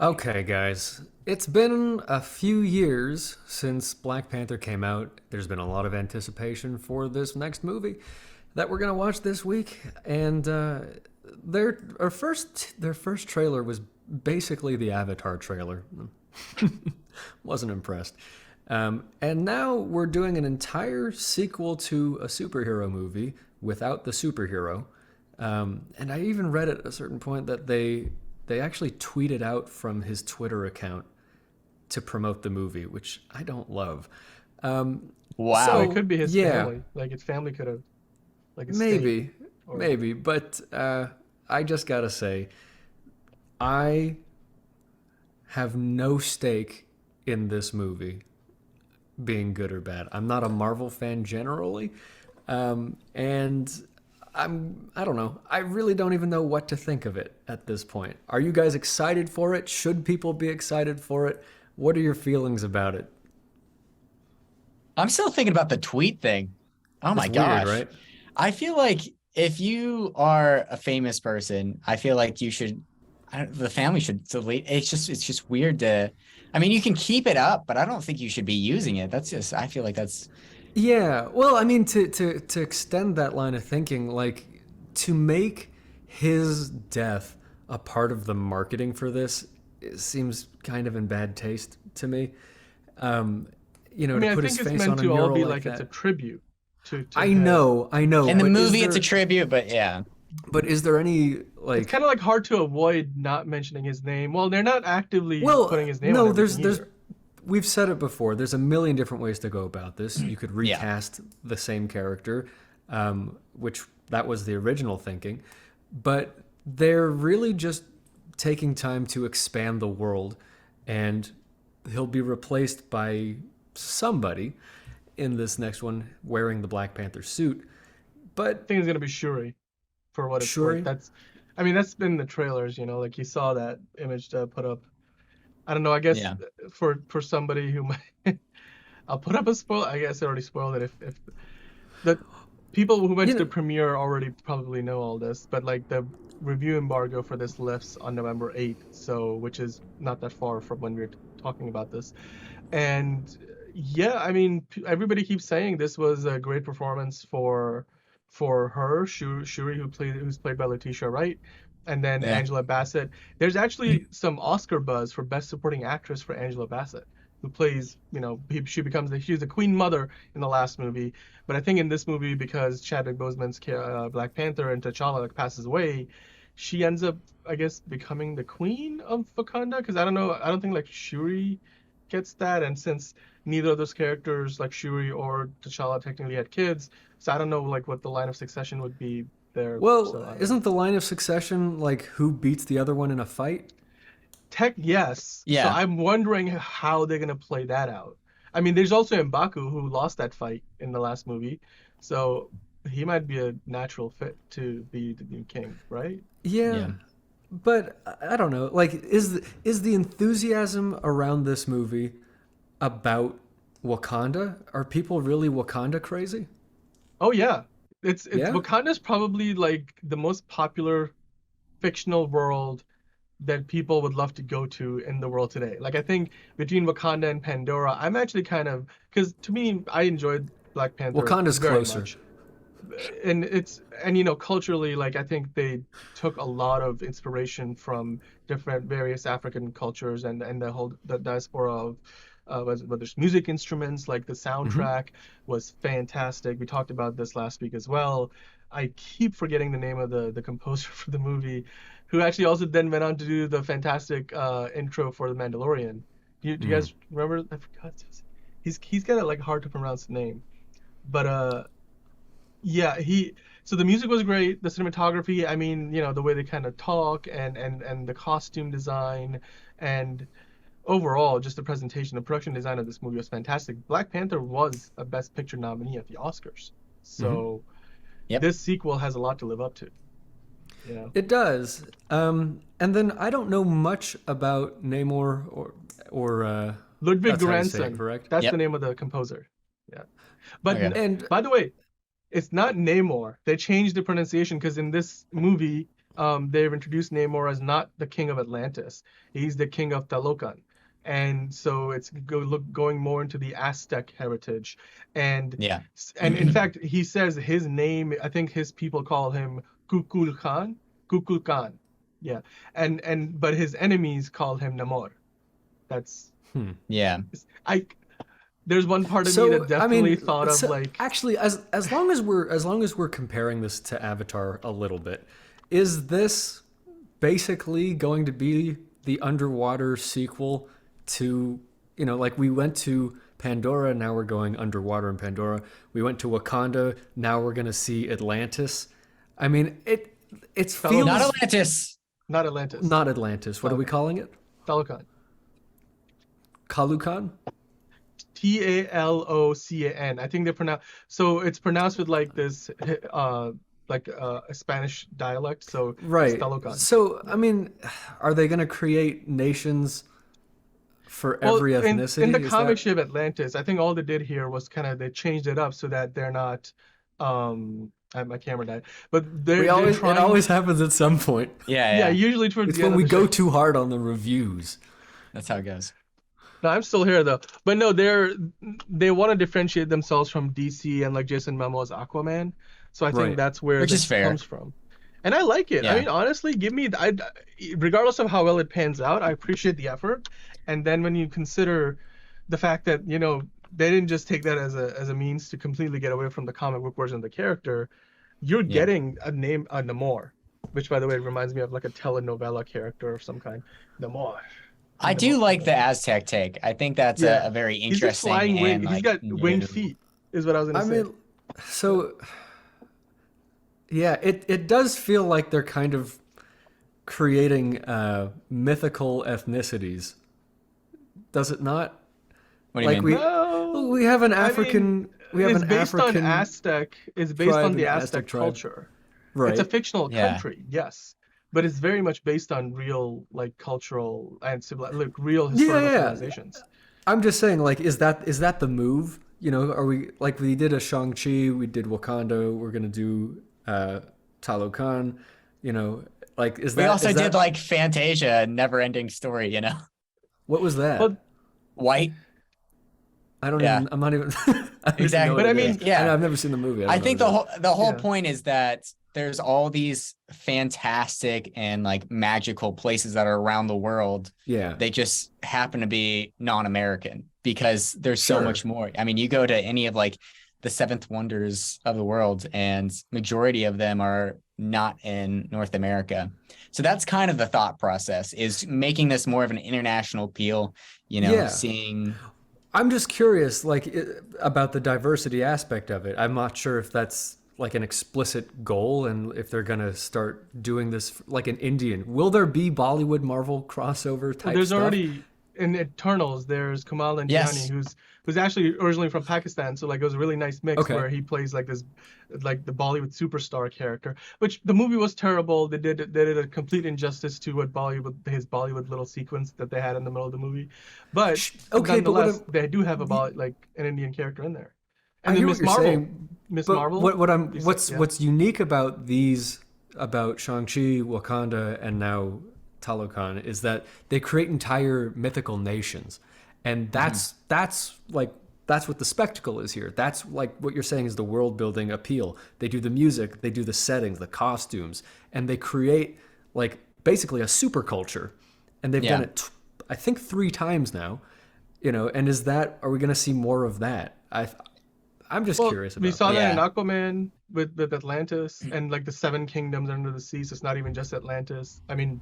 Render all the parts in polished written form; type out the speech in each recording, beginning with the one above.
Okay, guys. It's been a few years since Black Panther came out. There's been a lot of anticipation for this next movie that we're gonna watch this week, and their first trailer was basically the Avatar trailer. Wasn't impressed. And now we're doing an entire sequel to a superhero movie without the superhero. And I even read at a certain point that they actually tweeted out from his Twitter account to promote the movie, which I don't love. Um, Wow. Or it so could be his yeah, family. Like his family could have, like a state, maybe, or maybe, but I just gotta say, I have no stake in this movie being good or bad. I'm not a Marvel fan generally, and I don't know. I really don't even know what to think of it at this point. Are you guys excited for it? Should people be excited for it? What are your feelings about it? I'm still thinking about the tweet thing. Oh It's my weird, gosh. right? I feel like if you are a famous person, I feel like the family should delete. It's just weird to, I mean, you can keep it up, but I don't think you should be using it. I feel like that's, Yeah. Well, I mean, to extend that line of thinking, like to make his death a part of the marketing for this, it seems kind of in bad taste to me. Um, I to mean, I put his think it's face meant on a to all mural be like like it's a that. tribute to I him. know, I know, in the And movie, it's a tribute, but yeah. but is there any it's like kind of like hard to avoid not mentioning his name. Well, they're not actively well, putting his name on no, everything there's either. we've said it before. There's a million different ways to go about this. You could Yeah. recast the same character, which that was the original thinking, but they're really just taking time to expand the world, and he'll be replaced by somebody in this next one wearing the Black Panther suit. I But think it's gonna be Shuri, for what it's worth. Shuri, I mean, that's been the trailers. Like you saw that image put up. I don't know. I guess Yeah. for somebody who might, I'll put up a spoil. I guess I already spoiled it. If the people who went you to the know, premiere already probably know all this, but like the review embargo for this lifts on November 8th, so which is not that far from when we are talking about this. And yeah, I mean, everybody keeps saying this was a great performance for her, Shuri, who's played by Letitia Wright, and then Yeah. Angela Bassett. There's actually some Oscar buzz for Best Supporting Actress for Angela Bassett, who plays, she's the Queen Mother in the last movie, but I think in this movie, because Chadwick Boseman's Black Panther and T'Challa like passes away, she ends up, I guess, becoming the queen of Wakanda. Because I don't know, I don't think like Shuri gets that, and since neither of those characters, like Shuri or T'Challa, technically had kids, so I don't know like what the line of succession would be there. well, So I don't know. isn't the line of succession like who beats the other one in a fight? Tech, yes. So Yeah. I'm wondering how they're gonna play that out. I mean, there's also M'Baku who lost that fight in the last movie, so he might be a natural fit to be the new king, right? Yeah, Yeah. but I don't know. Like, is the enthusiasm around this movie about Wakanda? Are people really Wakanda crazy? Oh yeah, it's Yeah. Wakanda's probably like the most popular fictional world that people would love to go to in the world today. Like I think between Wakanda and Pandora, I'm actually kind of, because to me, I enjoyed Black Panther Wakanda's very closer. much. And culturally, like I think they took a lot of inspiration from different various African cultures, and the diaspora of whether it's music instruments, like the Hmm. soundtrack was fantastic. We talked about this last week as well. I keep forgetting the name of the composer for the movie, who actually also then went on to do the fantastic intro for The Mandalorian. Do you Mm. guys remember? I forgot. He's got a like hard to pronounce name, but yeah, so the music was great, the cinematography, I mean, the way they kind of talk, and the costume design, and overall just the presentation, the production design of this movie was fantastic. Black Panther was a Best Picture nominee at the Oscars. Hmm. So Yep. this sequel has a lot to live up to, you know. It does. And then I don't know much about Namor or Ludwig that's how you say it, Göransson, correct? that's the Yep. name of the composer. Yeah. But Okay. And by the way, it's not Namor. They changed the pronunciation because in this movie, they've introduced Namor as not the king of Atlantis. He's the king of Talocan. And so it's going more into the Aztec heritage. And Yeah. and in fact, he says his name, I think his people call him Kukulkan. Kukulkan. Yeah. But his enemies call him Namor. That's Yeah. there's one part of me that definitely thought of like actually as long as we're comparing this to Avatar a little bit, is this basically going to be the underwater sequel to, you know, like we went to Pandora, now we're going underwater in Pandora. We went to Wakanda, now we're going to see Atlantis. I mean, it feels Not Atlantis. not Atlantis. Not Atlantis. What are we calling it? Talocan. Kalukan? Talocan. I think they pronounce so it's pronounced with like this a Spanish dialect. So Right. it's Talocan. So, I mean, are they going to create nations for every ethnicity? In the Is comic that- ship Atlantis, I think all they did here was kind of they changed it up so that they're not my camera died. But it always happens at some point. Yeah. usually towards It's the end when of we the go show. too hard on the reviews. That's how it goes. No, I'm still here though. But no, they want to differentiate themselves from DC and like Jason Momoa's Aquaman. So I think Right. that's where Which is this fair. comes from. And I like it. Yeah. I mean, honestly, regardless of how well it pans out, I appreciate the effort. And then when you consider the fact that, you know, they didn't just take that as a means to completely get away from the comic book version of the character, you're getting a Namor, which by the way reminds me of like a telenovela character of some kind. Namor. I do like the Aztec take. I think that's Yeah. a very He's got interesting flying wing. and He's like, got winged new- feet, is what I was gonna I say. mean, so yeah, it does feel like they're kind of creating mythical ethnicities. Does it not? What do you Like mean? No, we have an I mean, African it's based on Aztec. It's based tribe on the and Aztec Aztec tribe. culture. right. It's a fictional Yeah. country, yes, but it's very much based on real, like cultural and like real historical Yeah. civilizations. I'm just saying, like, is that the move? You know, are we like we did a Shang-Chi, we did Wakanda, we're gonna do Talocan, you know, like is that We also is that- did like Fantasia, never ending story, you know? what was that? Well, White. I don't yeah. even. I'm not even. I don't even Exactly. know what But I it mean, is. yeah. I've never seen the movie. I think the whole Yeah. point is that there's all these fantastic and like magical places that are around the world. Yeah. They just happen to be non-American because there's so Sure. much more. I mean, you go to any of like the seventh wonders of the world and majority of them are not in North America. So that's kind of the thought process, is making this more of an international appeal, you know, Yeah. seeing. I'm just curious, like, about the diversity aspect of it. I'm not sure if that's like an explicit goal, and if they're gonna start doing this like an Indian. Will there be Bollywood Marvel crossover type there's stuff? already in Eternals. There's Kamal Nanjiani, Yes. who's actually originally from Pakistan, so like it was a really nice mix Okay. where he plays like this, like the Bollywood superstar character. Which the movie was terrible. They did a complete injustice to what his Bollywood little sequence that they had in the middle of the movie. But Okay, but what nonetheless, they do have like an Indian character in there. And I then hear Miss what you're Marvel, saying, Miss but Marvel. what's unique about these, about Shang-Chi, Wakanda, and now Talocan, is that they create entire mythical nations, and that's what the spectacle is here. That's like what you're saying is the world building appeal. They do the music, they do the settings, the costumes, and they create like basically a super culture, and they've done it I think 3 times now, you know. And are we going to see more of that? I'm just curious about we saw that in Yeah. Aquaman with Atlantis and like the 7 kingdoms under the sea. So it's not even just Atlantis. I mean,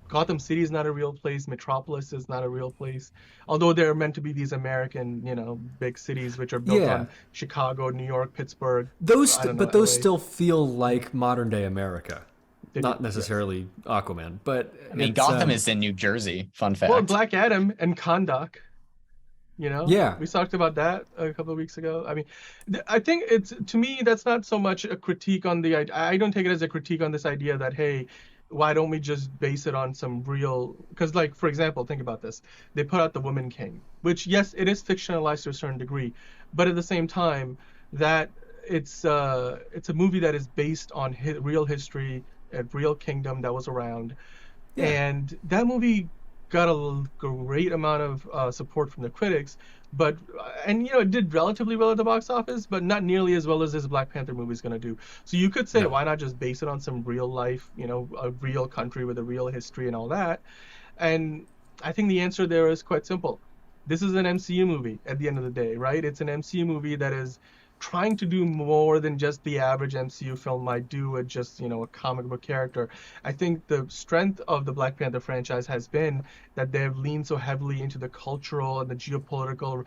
Gotham City is not a real place. Metropolis is not a real place. Although they're meant to be these American, you know, big cities which are built Yeah. on Chicago, New York, Pittsburgh. Those, I don't but know, those LA. still feel like modern day America, They not do, yes. necessarily Aquaman. But I mean, it's, Gotham is in New Jersey. Fun fact. Well, Black Adam and Kahndaq. You know, Yeah. we talked about that a couple of weeks ago. I mean, I think to me that's not so much a critique on I don't take it as a critique on this idea that, hey, why don't we just base it on some real, because like, for example, think about this. They put out The Woman King, which yes, it is fictionalized to a certain degree, but at the same time that it's a movie that is based on real history, a real kingdom that was around. Yeah. And that movie got a great amount of support from the critics, but and it did relatively well at the box office, but not nearly as well as this Black Panther movie is going to do. So you could say, No. why not just base it on some real life, a real country with a real history and all that? And I think the answer there is quite simple. This is an MCU movie at the end of the day, right? It's an MCU movie that is trying to do more than just the average MCU film might do with just, a comic book character. I think the strength of the Black Panther franchise has been that they've leaned so heavily into the cultural and the geopolitical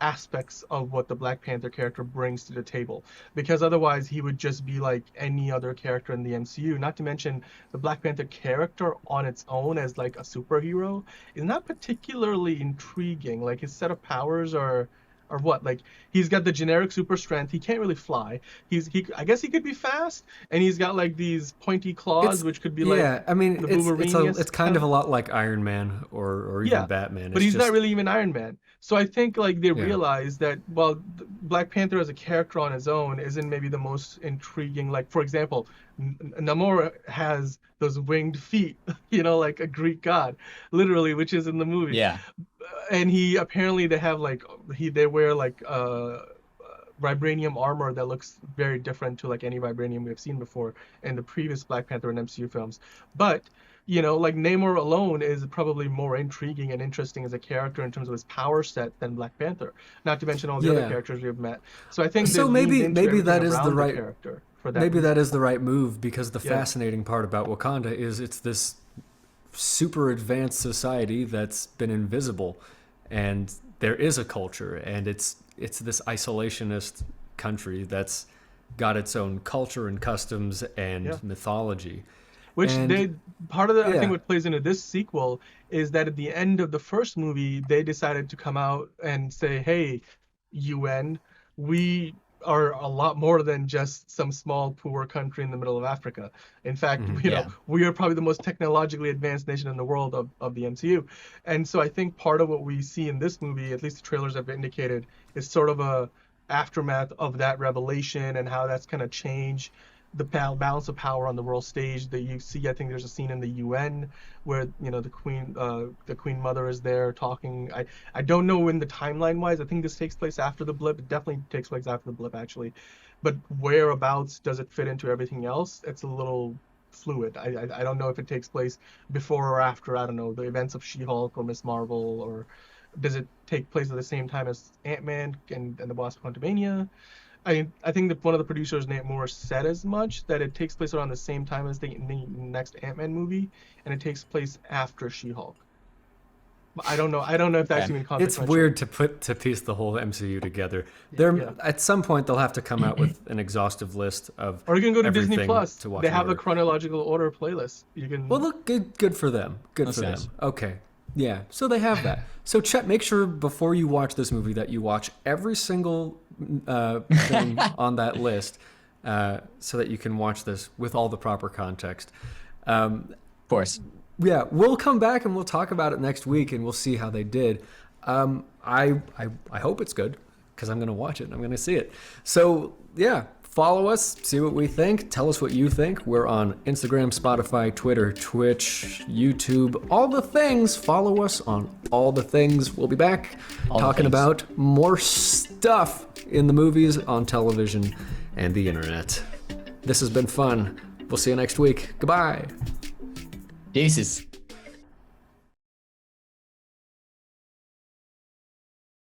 aspects of what the Black Panther character brings to the table, because otherwise he would just be like any other character in the MCU. Not to mention the Black Panther character on its own as like a superhero is not particularly intriguing. Like his set of powers are what? Like he's got the generic super strength. He can't really fly. I guess he could be fast, and he's got like these pointy claws, which could be yeah, I mean, the it's kind of a lot like Iron Man or even Batman. But he's not really even Iron Man. So I think like they realize that Black Panther as a character on his own isn't maybe the most intriguing. Like for example, Namor has those winged feet, like a Greek god, literally, which is in the movie. Yeah. And they have like they wear like vibranium armor that looks very different to like any vibranium we've seen before in the previous Black Panther and MCU films. But like Namor alone is probably more intriguing and interesting as a character in terms of his power set than Black Panther. Not to mention all the other characters we've met. So I think maybe that is the right character for that. Maybe that is the right move, because the fascinating part about Wakanda is it's this super advanced society that's been invisible, and there is a culture, and it's this isolationist country that's got its own culture and customs and mythology. Which I think what plays into this sequel is that at the end of the first movie, they decided to come out and say, hey, UN, we are a lot more than just some small poor country in the middle of Africa. In fact, we are probably the most technologically advanced nation in the world of the MCU. And so I think part of what we see in this movie, at least the trailers have indicated, is sort of a aftermath of that revelation and how that's going to change the balance of power on the world stage that you see. I think there's a scene in the UN where the Queen Mother is there talking. I don't know in the timeline wise. I think this takes place after the blip. It definitely takes place after the blip actually, but whereabouts does it fit into everything else? It's a little fluid. I don't know if it takes place before or after, I don't know, the events of She-Hulk or Miss Marvel, or does it take place at the same time as Ant-Man and the Wasp: Quantumania? I think that one of the producers, Nate Moore, said as much, that it takes place around the same time as the next Ant-Man movie, and it takes place after She-Hulk. I don't know if that's even consequential. It's weird to piece the whole MCU together. At some point they'll have to come out with an exhaustive list of. Or you can go to Disney Plus. To watch they have a chronological order playlist. You can. Well, look, good for them. Good for them. Okay. Yeah, so they have that. So make sure before you watch this movie that you watch every single thing on that list, so that you can watch this with all the proper context. Of course. Yeah, we'll come back and we'll talk about it next week, and we'll see how they did. I hope it's good, because I'm going to watch it and I'm going to see it. So yeah, follow us, see what we think, tell us what you think. We're on Instagram, Spotify, Twitter, Twitch, YouTube, all the things. Follow us on all the things. We'll be back talking about more stuff in the movies, on television, and the internet. This has been fun. We'll see you next week. Goodbye. Deuces.